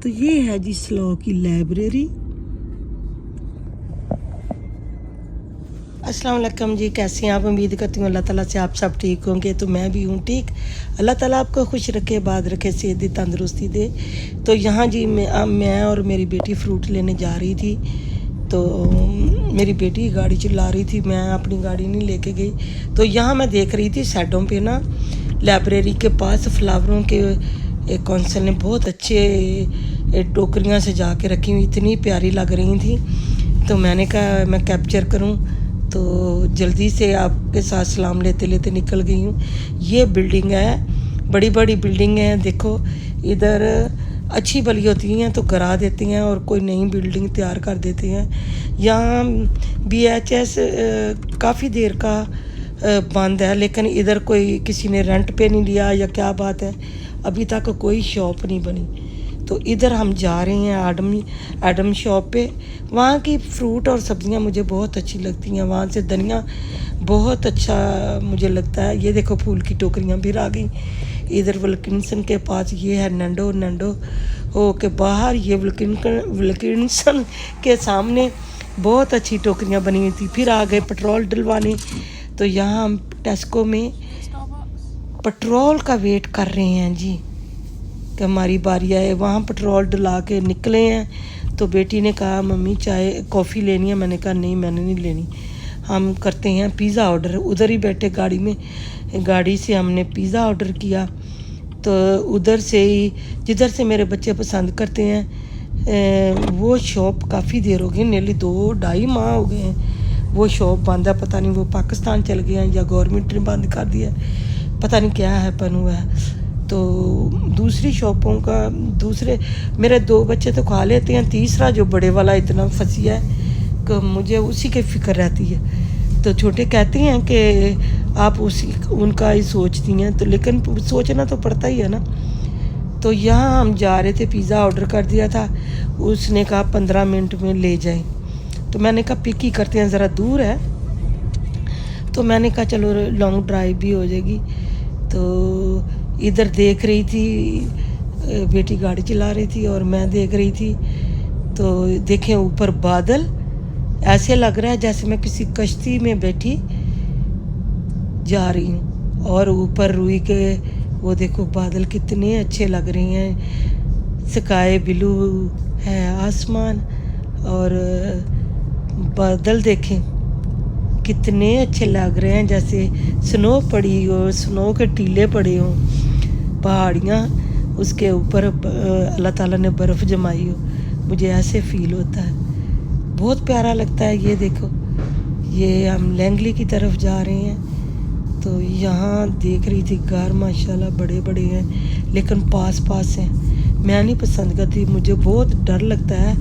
तो ये है जी स्लॉ की लाइब्रेरी। अस्सलाम वालेकुम जी, कैसे हैं आप? उम्मीद करती हूँ अल्लाह ताला से आप सब ठीक होंगे। तो मैं भी हूँ ठीक। अल्लाह ताला आपको खुश रखे, बाद रखे, सेहत दी, तंदुरुस्ती दे। तो यहाँ जी मैं और मेरी बेटी फ्रूट लेने जा रही थी। तो मेरी बेटी गाड़ी चला रही थी, मैं अपनी गाड़ी नहीं लेके गई। तो यहाँ मैं देख रही थी साइडों पे ना लाइब्रेरी के पास फ्लावरों के कौंसल ने बहुत अच्छे टोकरियाँ सजा के रखी हुई, इतनी प्यारी लग रही थी। तो मैंने कहा मैं कैप्चर करूं, तो जल्दी से आपके साथ सलाम लेते लेते निकल गई हूँ। ये बिल्डिंग है, बड़ी बड़ी बिल्डिंग है। देखो इधर अच्छी भली होती हैं तो गिरा देती हैं और कोई नई बिल्डिंग तैयार कर देते हैं। यहाँ BHS काफ़ी देर का बंद है, लेकिन इधर कोई किसी ने रेंट पे नहीं लिया या क्या बात है, अभी तक कोई शॉप नहीं बनी। तो इधर हम जा रहे हैं एडम शॉप पे। वहाँ की फ्रूट और सब्जियाँ मुझे बहुत अच्छी लगती हैं। वहाँ से धनिया बहुत अच्छा मुझे लगता है। ये देखो फूल की टोकरियाँ भी आ गई। इधर विल्किंसन के पास ये है नैंडो हो के बाहर, ये विल्किंसन के सामने बहुत अच्छी टोकरियाँ बनी हुई थी। फिर आ गए पेट्रोल डलवाने। तो यहाँ हम टेस्को में पेट्रोल का वेट कर रहे हैं जी कि हमारी बारी आए। वहाँ पेट्रोल डला के निकले हैं। तो बेटी ने कहा मम्मी चाय कॉफ़ी लेनी है। मैंने कहा नहीं, मैंने नहीं लेनी, हम करते हैं पिज़्ज़ा ऑर्डर। उधर ही बैठे गाड़ी से हमने पिज़्ज़ा ऑर्डर किया। तो उधर से ही जिधर से मेरे बच्चे पसंद करते हैं वो शॉप काफ़ी देर हो गई, नेली 2-2.5 माह हो गए हैं वो शॉप बंद है। पता नहीं वो पाकिस्तान चल गए हैं या गवर्नमेंट ने बंद कर दिया, पता नहीं क्या है पन हुआ है। तो दूसरी शॉपों का मेरे 2 बच्चे तो खा लेते हैं, तीसरा जो बड़े वाला इतना फंसिया है कि मुझे उसी की फ़िक्र रहती है। तो छोटे कहते हैं कि आप उनका ही सोचती हैं, तो लेकिन सोचना तो पड़ता ही है ना। तो यहाँ हम जा रहे थे, पिज़्ज़ा ऑर्डर कर दिया था। उसने कहा 15 मिनट में ले जाएं। तो मैंने कहा पिक ही करते हैं, ज़रा दूर है। तो मैंने कहा चलो लॉन्ग ड्राइव भी हो जाएगी। तो इधर देख रही थी, बेटी गाड़ी चला रही थी और मैं देख रही थी। तो देखें ऊपर बादल, ऐसे लग रहा है जैसे मैं किसी कश्ती में बैठी जा रही हूँ। और ऊपर रुई के वो देखो बादल कितने अच्छे लग रहे हैं। स्काई ब्लू है आसमान, और बादल देखें कितने अच्छे लग रहे हैं, जैसे स्नो पड़ी हो, स्नो के टीले पड़े हों, पहाड़ियाँ उसके ऊपर अल्लाह ताला ने बर्फ़ जमाई हो। मुझे ऐसे फ़ील होता है, बहुत प्यारा लगता है। ये देखो ये हम लैंगली की तरफ जा रहे हैं। तो यहाँ देख रही थी घर माशाल्लाह बड़े बड़े हैं, लेकिन पास पास हैं। मैं नहीं पसंद करती, मुझे बहुत डर लगता है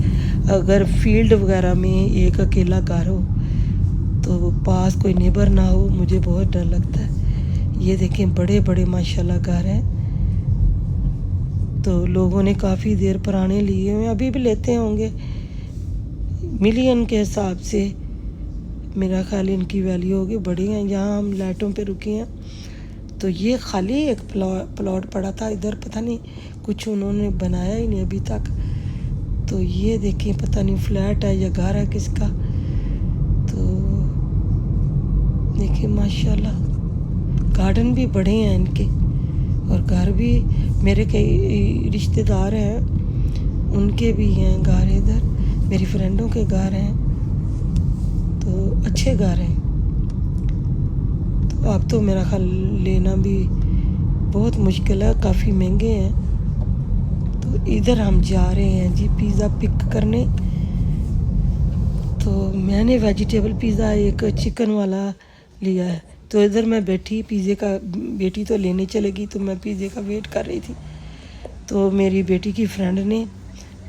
अगर फील्ड वगैरह में एक अकेला घर हो तो पास कोई नेबर ना हो, मुझे बहुत डर लगता है। ये देखें बड़े बड़े माशाल्लाह घर हैं। तो लोगों ने काफ़ी देर पुराने लिए हुए, अभी भी लेते होंगे मिलियन के हिसाब से। मेरा ख्याल इनकी वैल्यू होगी, बड़ी हैं। यहाँ हम लाइटों पे रुके हैं। तो ये खाली एक प्लॉट पड़ा था इधर, पता नहीं कुछ उन्होंने बनाया ही नहीं अभी तक। तो ये देखें पता नहीं फ्लैट है या घर है किसका। तो देखिए माशाल्लाह गार्डन भी बड़े हैं इनके, और घर भी मेरे कई रिश्तेदार हैं उनके भी हैं घर इधर, मेरी फ्रेंडों के घर हैं। तो अच्छे घर हैं। तो अब तो मेरा ख्याल लेना भी बहुत मुश्किल है, काफ़ी महंगे हैं। तो इधर हम जा रहे हैं जी पिज़्ज़ा पिक करने। तो मैंने वेजिटेबल पिज़्ज़ा एक चिकन वाला लिया है। तो इधर मैं बैठी पिज़्ज़े का, बेटी तो लेने चलेगी तो मैं पिज़्ज़े का वेट कर रही थी। तो मेरी बेटी की फ्रेंड ने,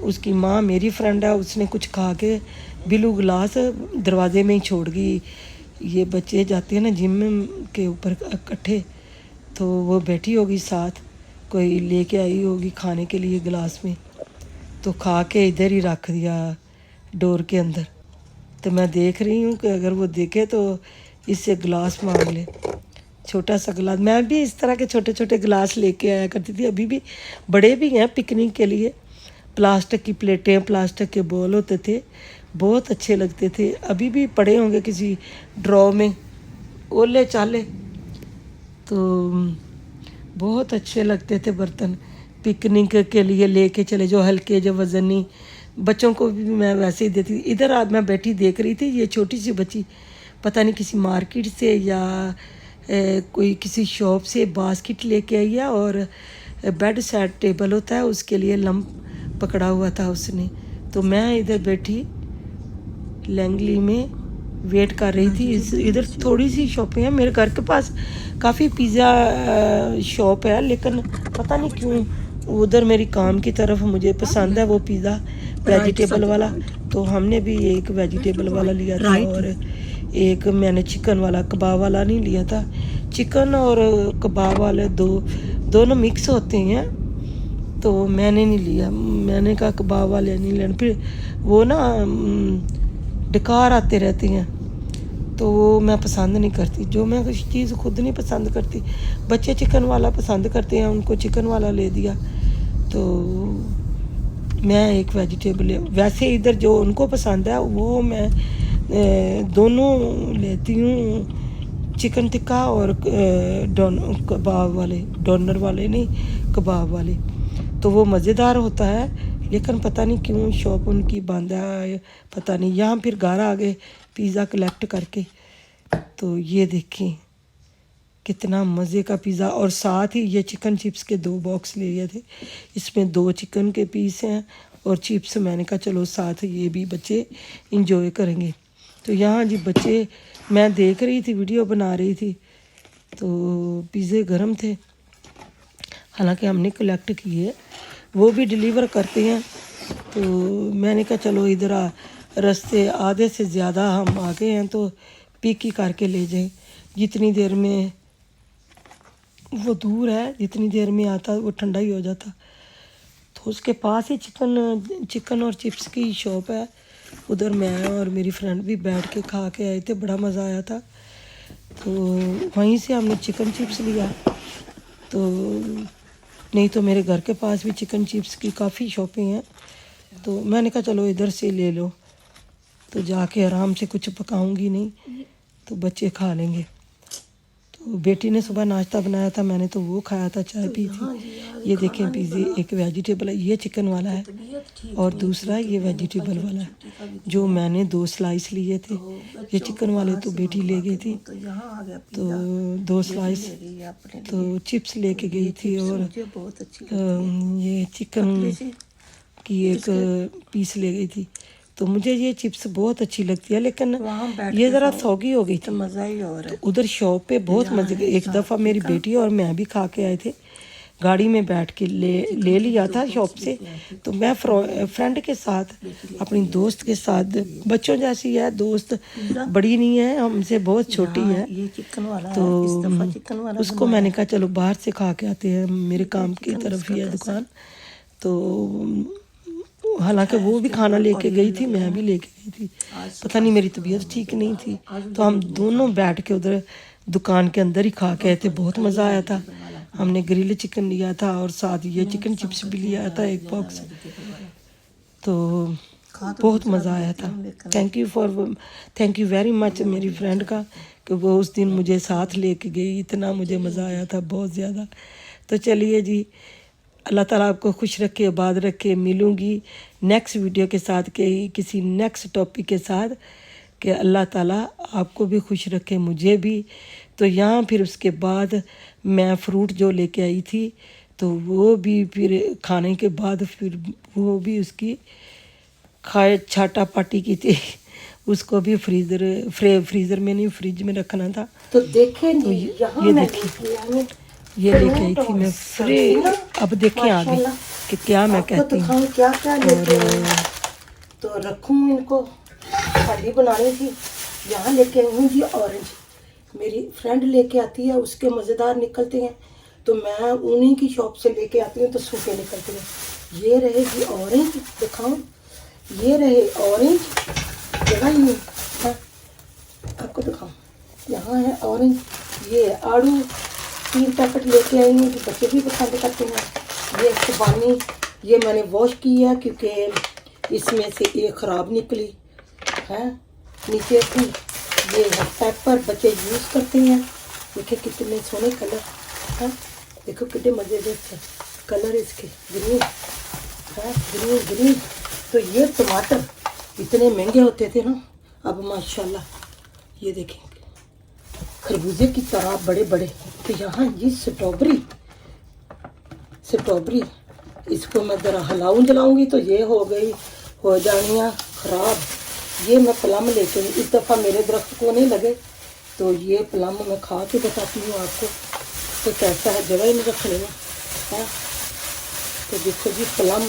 उसकी माँ मेरी फ्रेंड है, उसने कुछ खा के ब्लू गिलास दरवाजे में ही छोड़ गई। ये बच्चे जाते हैं ना जिम के ऊपर इकट्ठे, तो वो बैठी होगी साथ, कोई लेके आई होगी खाने के लिए गिलास में, तो खा के इधर ही रख दिया डोर के अंदर। तो मैं देख रही हूँ कि अगर वो देखे तो इससे गिलास मांग ले, छोटा सा गिलास। मैं भी इस तरह के छोटे छोटे गिलास लेके आया करती थी, अभी भी बड़े भी हैं पिकनिक के लिए, प्लास्टिक की प्लेटें, प्लास्टिक के बॉल होते थे, बहुत अच्छे लगते थे। अभी भी पड़े होंगे किसी ड्रॉ में, ओले चाले, तो बहुत अच्छे लगते थे बर्तन। पिकनिक के लिए लेके चले जो हल्के, जो वज़नी, बच्चों को भी मैं वैसे ही देती। इधर आज मैं बैठी देख रही थी, ये छोटी सी बच्ची पता नहीं किसी मार्केट से या कोई किसी शॉप से बास्केट लेके आई है, और बेड साइड टेबल होता है उसके लिए लंप पकड़ा हुआ था उसने। तो मैं इधर बैठी लैंगली में वेट कर रही थी। इधर थोड़ी सी शॉपें हैं, मेरे घर के पास काफ़ी पिज़्ज़ा शॉप है, लेकिन पता नहीं क्यों उधर मेरी काम की तरफ मुझे पसंद है वो पिज़्ज़ा वेजिटेबल वाला। तो हमने भी एक वेजिटेबल वाला लिया था, और एक मैंने चिकन वाला, कबाब वाला नहीं लिया था। चिकन और कबाब वाले दोनों मिक्स होते हैं, तो मैंने नहीं लिया। मैंने कहा कबाब वाले नहीं लेना, फिर वो ना डकार आते रहते हैं, तो वो मैं पसंद नहीं करती। जो मैं कुछ चीज़ खुद नहीं पसंद करती, बच्चे चिकन वाला पसंद करते हैं, उनको चिकन वाला ले दिया। तो मैं एक वेजिटेबल, वैसे इधर जो उनको पसंद है वो मैं दोनों लेती हूँ, चिकन टिक्का और कबाब वाले, डोनर वाले नहीं, कबाब वाले। तो वो मज़ेदार होता है, लेकिन पता नहीं क्यों शॉप उनकी बंद है, पता नहीं। यहाँ फिर घर आ गए पिज़्ज़ा कलेक्ट करके, तो ये देखें कितना मज़े का पिज़्ज़ा। और साथ ही ये चिकन चिप्स के 2 बॉक्स ले लिए थे, इसमें 2 चिकन के पीस हैं और चिप्स। मैंने कहा चलो साथ ये भी बच्चे इंजॉय करेंगे। तो यहाँ जी बच्चे, मैं देख रही थी, वीडियो बना रही थी, तो पिज़्ज़े गर्म थे, हालांकि हमने कलेक्ट किए, वो भी डिलीवर करते हैं। तो मैंने कहा चलो इधर रास्ते आधे से ज़्यादा हम आ गए हैं, तो पिक ही करके ले जाएं। जितनी देर में वो दूर है, जितनी देर में आता वो ठंडा ही हो जाता। तो उसके पास ही चिकन और चिप्स की शॉप है, उधर मैं और मेरी फ्रेंड भी बैठ के खा के आए थे, बड़ा मज़ा आया था। तो वहीं से हमने चिकन चिप्स लिया। तो नहीं तो मेरे घर के पास भी चिकन चिप्स की काफ़ी शॉपें हैं, तो मैंने कहा चलो इधर से ले लो, तो जाके आराम से कुछ पकाऊंगी नहीं, तो बच्चे खा लेंगे। तो बेटी ने सुबह नाश्ता बनाया था, मैंने तो वो खाया था, चाय पी थी। ये देखें पिज़्ज़े, एक वेजिटेबल है, ये चिकन वाला है, और दूसरा ये वेजिटेबल वाला है। जो मैंने 2 स्लाइस लिए थे, ये चिकन वाले तो बेटी ले गई थी, तो 2 स्लाइस तो चिप्स लेके गई थी, और ये चिकन की एक पीस ले गई थी। तो मुझे ये चिप्स बहुत अच्छी लगती है, लेकिन ये ज़रा सौगी हो गई, तो मज़ा ही और है। तो उधर शॉप पे बहुत मज़े। एक दफ़ा मेरी बेटी और मैं भी खा के आए थे, गाड़ी में बैठ के ले लिया था शॉप से। तो मैं फ्रेंड के साथ, अपनी दोस्त के साथ, बच्चों जैसी है दोस्त, बड़ी नहीं है, हमसे बहुत छोटी है। ये चिकन वाला तो इस दफ़ा चिकन वाला उसको मैंने कहा चलो बाहर से खा के आते हैं, मेरे काम की तरफ ही है दुकान। तो हालांकि वो भी खाना लेके गई थी, मैं भी लेके गई थी, पता नहीं मेरी तबीयत ठीक नहीं थी, तो हम दोनों बैठ के उधर दुकान के अंदर ही खा के आए थे। बहुत मज़ा आया था। हमने ग्रिल चिकन लिया था और साथ ये चिकन चिप्स भी लिया था 1 बॉक्स, तो बहुत मज़ा आया था। थैंक यू वेरी मच मेरी फ्रेंड का, कि वो उस दिन मुझे साथ लेके गई, इतना मुझे मज़ा आया था, बहुत ज़्यादा। तो चलिए जी, अल्लाह ताला आपको खुश रखे, आबाद रखे। मिलूँगी नेक्स्ट वीडियो के साथ, के किसी नेक्स्ट टॉपिक के साथ, कि अल्लाह ताला आपको भी खुश रखे, मुझे भी। तो यहाँ फिर उसके बाद मैं फ्रूट जो लेके आई थी, तो वो भी फिर खाने के बाद फिर वो भी उसकी छाटा पाटी की थी, उसको भी फ्रीज़र में नहीं, फ्रिज में रखना था। तो देखें, तो ये देखिए, ये लेके आई थी मैं फ्री। अब देखें आगे कि क्या मैं कहती हूँ, क्या और तो रखूँ इनको। थाली बनानी थी, यहाँ लेके आई हूँ जी ऑरेंज, मेरी फ्रेंड लेके आती है, उसके मज़ेदार निकलते हैं, तो मैं उन्हीं की शॉप से लेके आती हूँ, तो सूखे निकलते हैं। ये रहे जी ऑरेंज, दिखाऊँ, ये रहे ऑरेंज, जगह ही हाँ आपको दिखाऊँ, यहाँ है ऑरेंज। ये आड़ू 3 पैकेट लेके आई हूँ, बच्चे भी पसंद करते हैं। ये खुबानी, ये मैंने वॉश की है क्योंकि इसमें से एक ख़राब निकली है नीचे की। ये पेपर बच्चे यूज़ करते हैं। देखिए कितने सोने कलर हैं, देखो कितने मज़ेदार से कलर इसके ग्रीन है, ग्रीन ग्रीन। तो ये टमाटर इतने महंगे होते थे ना, अब माशाल्लाह ये देखें खरबूजे की तरह बड़े बड़े। तो यहाँ ये स्ट्रॉबेरी इसको मैं ज़रा हिलाऊं जलाऊंगी तो ये हो जानियाँ ख़राब। ये मैं प्लम लेके इस दफ़ा मेरे दरख्त को नहीं लगे, तो ये प्लम मैं खा के बताती हूँ आपको तो कैसा है, जगह ही नहीं रखने में है। तो देखो जी प्लम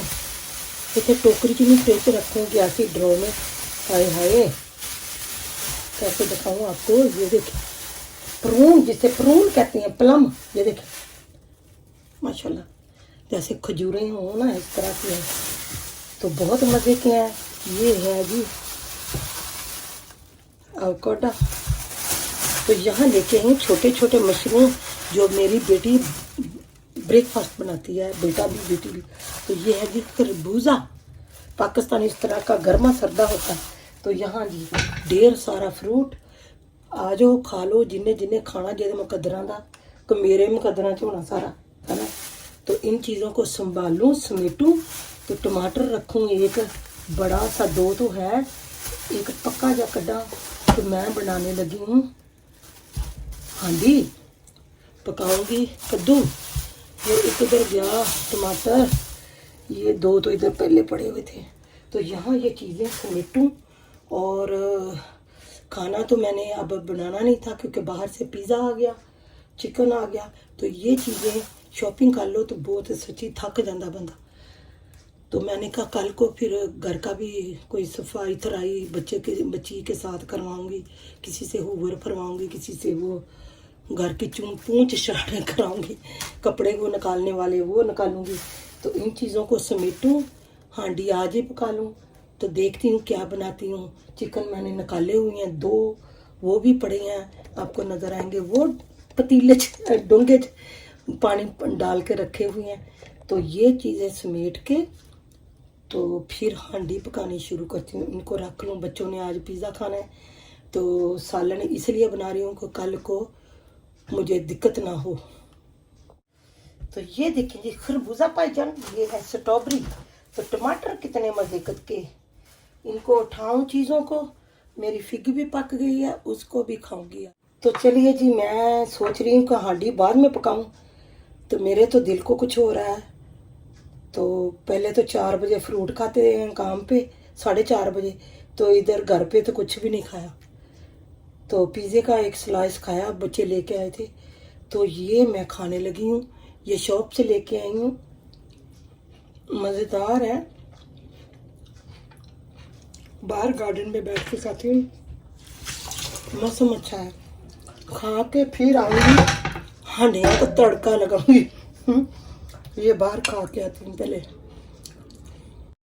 इतने टोकरी की नहीं फ्रिज रखूँगी ऐसी ड्रॉ में। हाय हाय कैसे दिखाऊँ आपको। ये देखिए प्रून, जिसे प्रून कहते हैं, प्लम। ये देखिए माशाल्लाह जैसे खजूरें हो ना इस तरह की है, तो बहुत मज़े के हैं। ये है जी एवोकाडो। तो यहाँ लेके आई छोटे छोटे मशरूम जो मेरी बेटी ब्रेकफास्ट बनाती है, बेटा भी बेटी भी। तो ये है जी खरबूजा, पाकिस्तान इस तरह का गर्मा सर्दा होता है। तो यहाँ जी ढेर सारा फ्रूट, आ जाओ खा लो जिन्हें जिन्हें खाना, जिन्हें मुकदरा का तो मेरे मुकदरा च होना सारा है ना। तो इन चीज़ों को संभालूं समेटूं। तो टमाटर रखूँ एक बड़ा सा, दो तो है, एक पक्का जा कड्डा। तो मैं बनाने लगी हूँ हांडी, पकाऊंगी कद्दू। ये एक इधर गया टमाटर, ये दो तो इधर पहले पड़े हुए थे। तो यहाँ ये चीज़ें समेटूं। और खाना तो मैंने अब बनाना नहीं था क्योंकि बाहर से पिज़्ज़ा आ गया, चिकन आ गया। तो ये चीज़ें शॉपिंग कर लो तो बहुत सच्ची थक जाता बंदा। तो मैंने कहा कल को फिर घर का भी कोई सफाई थराई बच्ची के साथ करवाऊंगी, किसी से हुवर फरवाऊंगी, किसी से वो घर की पूंछ शरारत कराऊंगी, कपड़े को निकालने वाले वो निकालूंगी। तो इन चीज़ों को समेटूं, हांडी आज ही पका लूँ। तो देखती हूँ क्या बनाती हूँ। चिकन मैंने निकाले हुए हैं, दो वो भी पड़े हैं, आपको नज़र आएंगे। वो पतीले डोंगे पानी डाल के रखे हुए हैं। तो ये चीज़ें समेट के तो फिर हांडी पकानी शुरू करती हूँ। इनको रख लूँ, बच्चों ने आज पिज़्ज़ा खाना है तो सालन इसलिए बना रही हूँ कि कल को मुझे दिक्कत ना हो। तो ये देखें जी खरबूजा भाईजान, ये है स्ट्रॉबेरी। तो टमाटर कितने मज़े के, इनको उठाऊँ चीज़ों को। मेरी फिग भी पक गई है, उसको भी खाऊंगी। तो चलिए जी मैं सोच रही हूँ कि हांडी बाद में पकाऊँ, तो मेरे तो दिल को कुछ हो रहा है। तो पहले तो 4 बजे फ्रूट खाते हैं काम पे, 4:30 बजे। तो इधर घर पे तो कुछ भी नहीं खाया। तो पिज़्ज़े का एक स्लाइस खाया, बच्चे लेके आए थे। तो ये मैं खाने लगी हूँ, ये शॉप से लेके आई हूँ, मज़ेदार है। बाहर गार्डन में बैठ के खाती हूँ, मौसम अच्छा है। खा के फिर आऊँगी हांडिया का तड़का लगाऊंगी। ये बाहर खा के आती हूँ पहले।